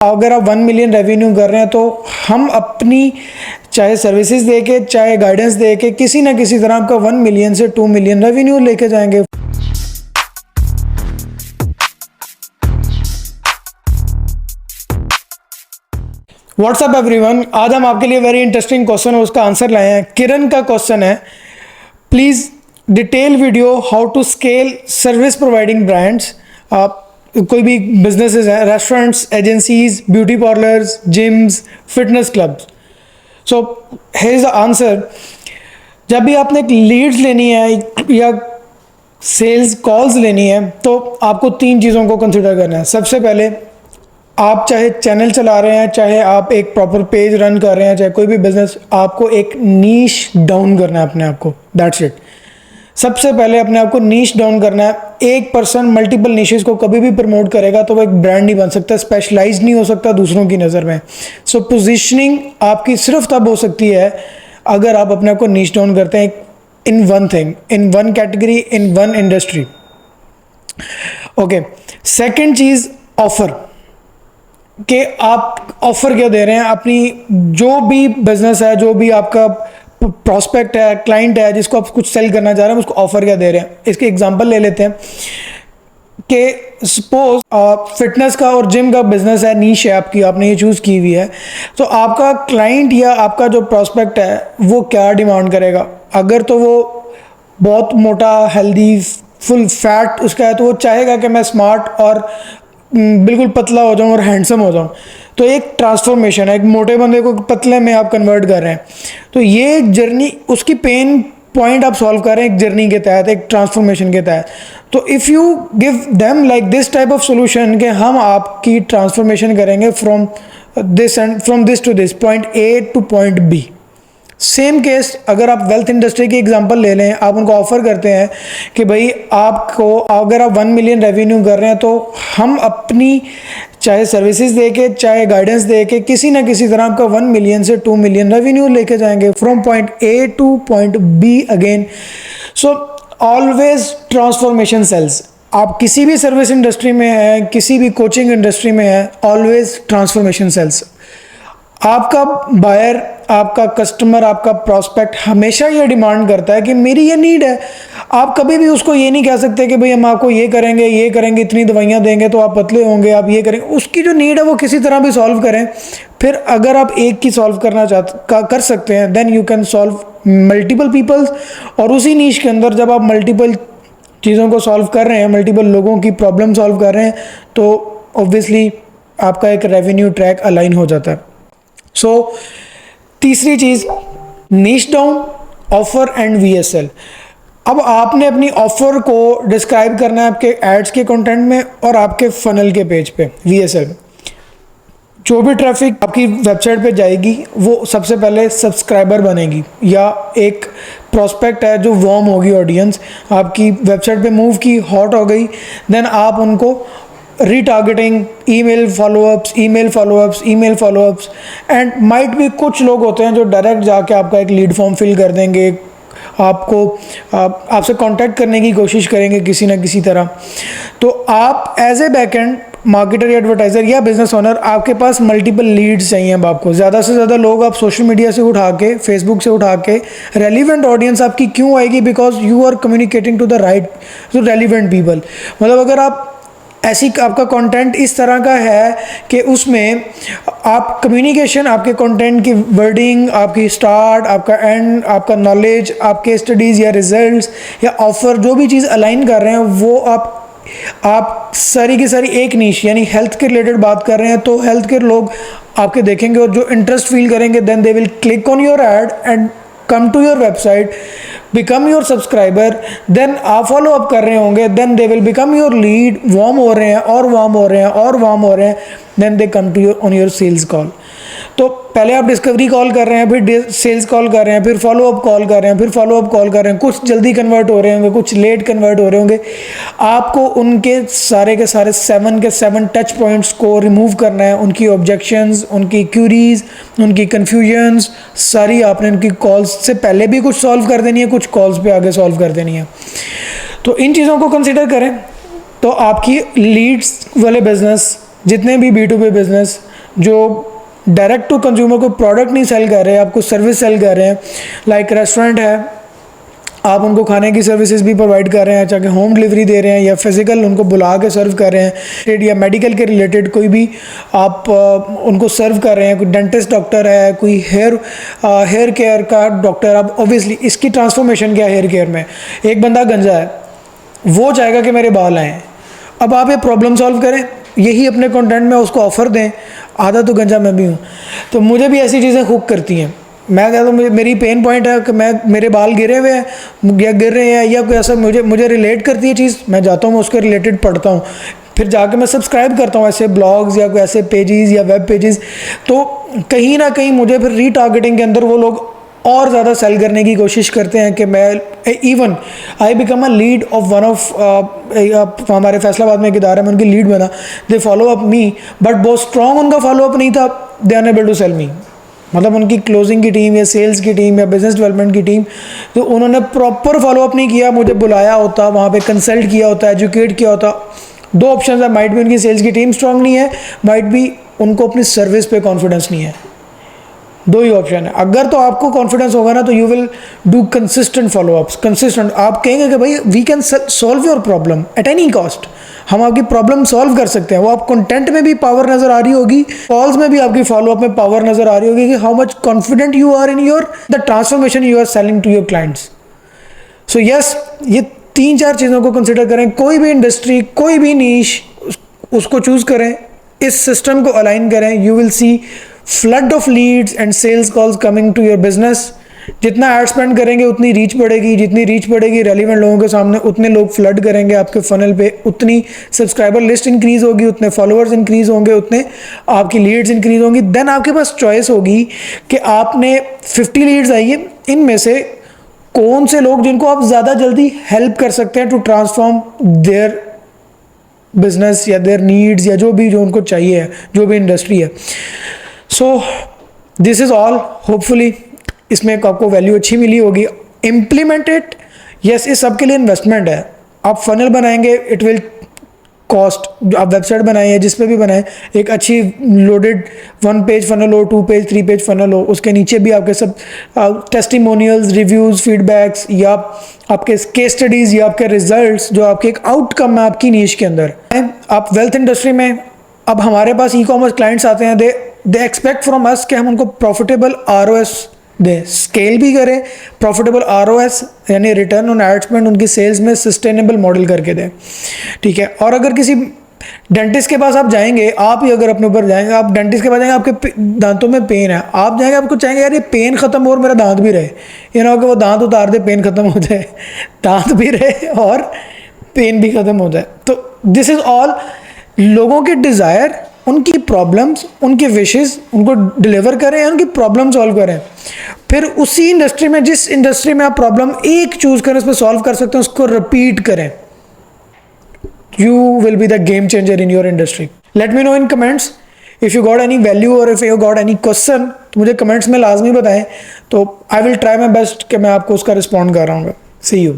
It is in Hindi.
अगर आप 1 मिलियन रेवेन्यू कर रहे हैं तो हम अपनी चाहे सर्विसेज दे के चाहे गाइडेंस दे के किसी ना किसी तरह आपका 1 मिलियन से 2 मिलियन रेवेन्यू लेके जाएंगे। व्हाट्सअप एवरीवन, आज हम आपके लिए वेरी इंटरेस्टिंग क्वेश्चन और उसका आंसर लाए हैं। किरण का क्वेश्चन है, please detail video how to scale service providing brands. कोई भी बिजनेसेस हैं, restaurants, agencies, beauty parlours, gyms, fitness clubs. So here is the answer. जब भी आपने एक लीड्स लेनी है या सेल्स कॉल्स लेनी है तो आपको 3 चीज़ों को कंसिडर करना है। सबसे पहले, आप चाहे चैनल चला रहे हैं, चाहे आप एक प्रॉपर पेज रन कर रहे हैं, चाहे कोई भी बिजनेस, आपको एक नीश डाउन करना है अपने आप को। That's it. सबसे पहले अपने आप को नीश डाउन करना है। एक पर्सन मल्टीपल नीशेस को कभी भी प्रमोट करेगा तो वो एक ब्रांड नहीं बन सकता, स्पेशलाइज नहीं हो सकता दूसरों की नज़र में। सो पोजीशनिंग आपकी सिर्फ तब हो सकती है अगर आप अपने आप को नीश डाउन करते हैं in one thing, in one category, in one industry. Okay, second cheese, offer. कि आप ऑफर क्या दे रहे हैं अपनी जो भी बिजनेस है, जो भी आपका प्रॉस्पेक्ट है, क्लाइंट है, जिसको आप कुछ सेल करना चाह रहे हैं, उसको ऑफर क्या दे रहे हैं। इसके एग्जांपल ले लेते हैं कि सपोज फिटनेस का और जिम का बिजनेस है, नीश है आपकी, आपने ये चूज़ की हुई है, तो आपका क्लाइंट या आपका जो प्रॉस्पेक्ट है वो क्या डिमांड करेगा। अगर तो वो बहुत मोटा, हेल्दी, फुल फैट उसका है तो वो चाहेगा कि मैं स्मार्ट और बिल्कुल पतला हो जाऊं और हैंडसम हो जाऊं। तो एक ट्रांसफॉर्मेशन है, एक मोटे बंदे को पतले में आप कन्वर्ट कर रहे हैं। तो ये एक जर्नी, उसकी पेन पॉइंट आप सॉल्व कर रहे हैं एक जर्नी के तहत, एक ट्रांसफॉर्मेशन के तहत। तो if you give them like this type of solution कि हम आपकी ट्रांसफॉर्मेशन करेंगे from this to this, point A to point B. Same case अगर आप वेल्थ इंडस्ट्री की एग्जांपल ले लें, आप उनको ऑफर करते हैं कि भाई आपको अगर आप 1 मिलियन रेवेन्यू कर रहे हैं तो हम अपनी चाहे सर्विसेज दे के चाहे गाइडेंस दे के किसी ना किसी तरह आपका 1 मिलियन से 2 मिलियन रेवेन्यू लेके जाएंगे from point A to point B again. So always transformation sells. आप किसी भी सर्विस इंडस्ट्री में हैं, किसी भी कोचिंग इंडस्ट्री में हैं, ऑलवेज ट्रांसफॉर्मेशन सेल्स। आपका बायर, आपका कस्टमर, आपका प्रॉस्पेक्ट हमेशा ये डिमांड करता है कि मेरी ये नीड है। आप कभी भी उसको ये नहीं कह सकते कि भाई हम आपको ये करेंगे, इतनी दवाइयाँ देंगे तो आप पतले होंगे, आप ये करेंगे। उसकी जो नीड है वो किसी तरह भी सॉल्व करें। फिर अगर आप एक की सॉल्व करना कर सकते हैं, then you can solve multiple peoples. और उसी नीश के अंदर जब आप मल्टीपल चीज़ों को सॉल्व कर रहे हैं, मल्टीपल लोगों की प्रॉब्लम सॉल्व कर रहे हैं, तो ऑब्वियसली आपका एक रेवेन्यू ट्रैक अलाइन हो जाता है। सो तीसरी चीज़, नीश डाउन, ऑफर एंड VSL। अब आपने अपनी ऑफर को डिस्क्राइब करना है आपके एड्स के कंटेंट में और आपके फनल के पेज पे। VSL, जो भी ट्रैफिक आपकी वेबसाइट पे जाएगी वो सबसे पहले सब्सक्राइबर बनेगी या एक प्रॉस्पेक्ट है जो वार्म होगी, ऑडियंस आपकी वेबसाइट पे मूव की, हॉट हो गई, देन आप उनको retargeting, email follow-ups and might भी कुछ लोग होते हैं जो डायरेक्ट जाके आपका एक लीड फॉर्म फिल कर देंगे, आपसे कांटेक्ट करने की कोशिश करेंगे किसी ना किसी तरह। तो आप एज ए बैकएंड मार्केटर या एडवर्टाइजर या बिजनेस ओनर, आपके पास मल्टीपल लीड्स चाहिए। अब आपको ज़्यादा से ज़्यादा लोग आप सोशल मीडिया से उठा के, फेसबुक से उठा के, रेलिवेंट ऑडियंस आपकी क्यों आएगी, because you are communicating to the right to relevant people. मतलब अगर आप आपका कंटेंट इस तरह का है कि उसमें आप कम्युनिकेशन, आपके कंटेंट की वर्डिंग, आपकी स्टार्ट, आपका एंड, आपका नॉलेज, आपके स्टडीज़ या रिजल्ट्स या ऑफर, जो भी चीज़ अलाइन कर रहे हैं वो आप सारी की सारी एक नीश यानी हेल्थ के रिलेटेड बात कर रहे हैं, तो हेल्थ के लोग आपके देखेंगे और जो इंटरेस्ट फील करेंगे, then they will click on your ad and come to your website, become your subscriber, then आप फॉलो अप कर रहे होंगे, then they will become your lead, warm हो रहे हैं, then they come to on your sales call. तो पहले आप डिस्कवरी कॉल कर रहे हैं, फिर सेल्स कॉल कर रहे हैं, फिर फॉलो अप कॉल कर रहे हैं, फिर फॉलो अप कॉल कर रहे हैं। कुछ जल्दी कन्वर्ट हो रहे होंगे, कुछ लेट कन्वर्ट हो रहे होंगे। आपको उनके सारे के सारे 7 के 7 टच पॉइंट्स को रिमूव करना है, उनकी ऑब्जेक्शंस, उनकी क्यूरीज, उनकी कन्फ्यूजन्स सारी आपने उनकी कॉल्स से पहले भी कुछ सॉल्व कर देनी है, कुछ कॉल्स पे आगे सॉल्व कर देनी है। तो इन चीज़ों को कंसिडर करें तो आपकी लीड्स वाले बिजनेस, जितने भी B2B बिजनेस जो डायरेक्ट टू कंज्यूमर को प्रोडक्ट नहीं सेल कर रहे, आपको सर्विस सेल कर रहे हैं। लाइक रेस्टोरेंट है, आप उनको खाने की सर्विसेज भी प्रोवाइड कर रहे हैं, चाहे होम डिलीवरी दे रहे हैं या फिजिकल उनको बुला के सर्व कर रहे हैं, या मेडिकल के रिलेटेड कोई भी आप उनको सर्व कर रहे हैं। कोई डेंटिस्ट डॉक्टर है, कोई हेयर केयर का डॉक्टर। अब ऑब्वियसली इसकी ट्रांसफॉर्मेशन क्या है हेयर केयर में, एक बंदा गंजा है, वो चाहेगा कि मेरे बाल आएँ, अब आप ये प्रॉब्लम सॉल्व करें, यही अपने कंटेंट में उसको ऑफ़र दें। आधा तो गंजा मैं भी हूँ, तो मुझे भी ऐसी चीज़ें हुक करती हैं। मैं कहता हूँ मेरी पेन पॉइंट है कि मेरे बाल गिरे हुए हैं या गिर रहे हैं या कोई ऐसा मुझे रिलेट करती है चीज़, मैं जाता हूँ, मैं उसके रिलेटेड पढ़ता हूँ, फिर जाके मैं सब्सक्राइब करता हूँ ऐसे ब्लॉग्स या कोई ऐसे पेजेस या वेब पेजेस। तो कहीं ना कहीं मुझे फिर रीटारगेटिंग के अंदर वो लोग और ज़्यादा सेल करने की कोशिश करते हैं कि मैं even I become a lead of one of हमारे फैसलाबाद में एक इदारा में उनकी लीड बना। They follow up me, but बहुत स्ट्रॉन्ग उनका फॉलो अप नहीं था, they are unable to sell me. मतलब उनकी क्लोजिंग की टीम या सेल्स की टीम या बिजनेस डेवलपमेंट की टीम, तो उन्होंने प्रॉपर फॉलोअप नहीं किया, मुझे बुलाया होता, वहाँ पे कंसल्ट किया होता, एजुकेट किया होता। दो ऑप्शन है, माइट भी उनकी सेल्स की टीम स्ट्रांग नहीं है, माइट भी उनको अपनी सर्विस पे कॉन्फिडेंस नहीं है। दो ही ऑप्शन है। अगर तो आपको कॉन्फिडेंस होगा ना तो you will do consistent follow ups, consistent. आप कहेंगे कि भाई we can solve your problem at any cost, हम आपकी प्रॉब्लम सॉल्व कर सकते हैं। वो आप कंटेंट में भी पावर नजर आ रही होगी, कॉल्स में भी आपकी फॉलोअप में पावर नजर आ रही होगी कि how much confident you are in your the transformation you are selling to your clients. So yes, ये 3-4 चीज़ों को कंसिडर करें। कोई भी इंडस्ट्री, कोई भी नीश, उसको चूज करें, इस सिस्टम को अलाइन करें, you will see flood of leads and sales calls coming to your business. जितना एड स्पेंड करेंगे उतनी रीच बढ़ेगी, जितनी रीच बढ़ेगी रेलिवेंट लोगों के सामने, उतने लोग फ्लड करेंगे आपके फनल पे, उतनी सब्सक्राइबर लिस्ट इंक्रीज होगी, उतने फॉलोअर्स इंक्रीज होंगे, उतने आपकी लीड्स इंक्रीज होंगी। देन आपके पास चॉइस होगी कि आपने 50 लीड्स आई है, इनमें से कौन से लोग जिनको आप ज़्यादा जल्दी हेल्प कर सकते हैं टू ट्रांसफॉर्म देयर बिजनेस या देयर नीड्स या जो उनको चाहिए है, जो भी इंडस्ट्री है। So this is all. Hopefully इसमें आपको वैल्यू अच्छी मिली होगी। इम्प्लीमेंटेड, यस, इस सब के लिए इन्वेस्टमेंट है। आप फनल बनाएंगे, इट विल कॉस्ट। आप वेबसाइट बनाइए, जिस पे भी बनाएं, एक अच्छी लोडेड 1 पेज फनल हो, 2 पेज 3 पेज फनल हो, उसके नीचे भी आपके सब टेस्टिमोनियल्स, रिव्यूज़, फीडबैक्स या आपके केस स्टडीज़ या आपके रिजल्ट्स, जो आपके एक आउटकम है आपकी नीश के अंदर। आप वेल्थ इंडस्ट्री में, अब हमारे पास ई कॉमर्स क्लाइंट्स आते हैं, दे एक्सपेक्ट फ्रॉम अस कि हम उनको प्रॉफिटेबल ROS दें, स्केल भी करें, प्रॉफिटेबल ROS यानी रिटर्न ऑन एड स्पेंड उनकी सेल्स में सस्टेनेबल मॉडल करके दें। ठीक है। और अगर किसी डेंटिस्ट के पास आप जाएंगे, आप ही अगर अपने ऊपर जाएंगे, आप डेंटिस्ट के पास जाएंगे, आपके दांतों में पेन है, आप जाएंगे, आपको चाहेंगे यार ये पेन खत्म हो और मेरा दांत भी रहे, ये ना हो कि वो दांत उतार दे, पेन खत्म हो जाए, दांत भी रहे और पेन भी खत्म हो जाए। तो दिस इज ऑल लोगों के डिज़ायर, उनकी प्रॉब्लम्स, उनके विशेस, उनको डिलीवर करें, उनकी प्रॉब्लम सॉल्व करें। फिर उसी इंडस्ट्री में, जिस इंडस्ट्री में आप प्रॉब्लम एक चूज करें, उस पर सॉल्व कर सकते हैं, उसको रिपीट करें। You will be the game changer in your industry. Let me know in comments if you got any value or if you got any question. तो मुझे कमेंट्स में लाजमी बताएं, तो I will try my best कि मैं आपको उसका रिस्पॉन्ड कर रहा हूँ। See you.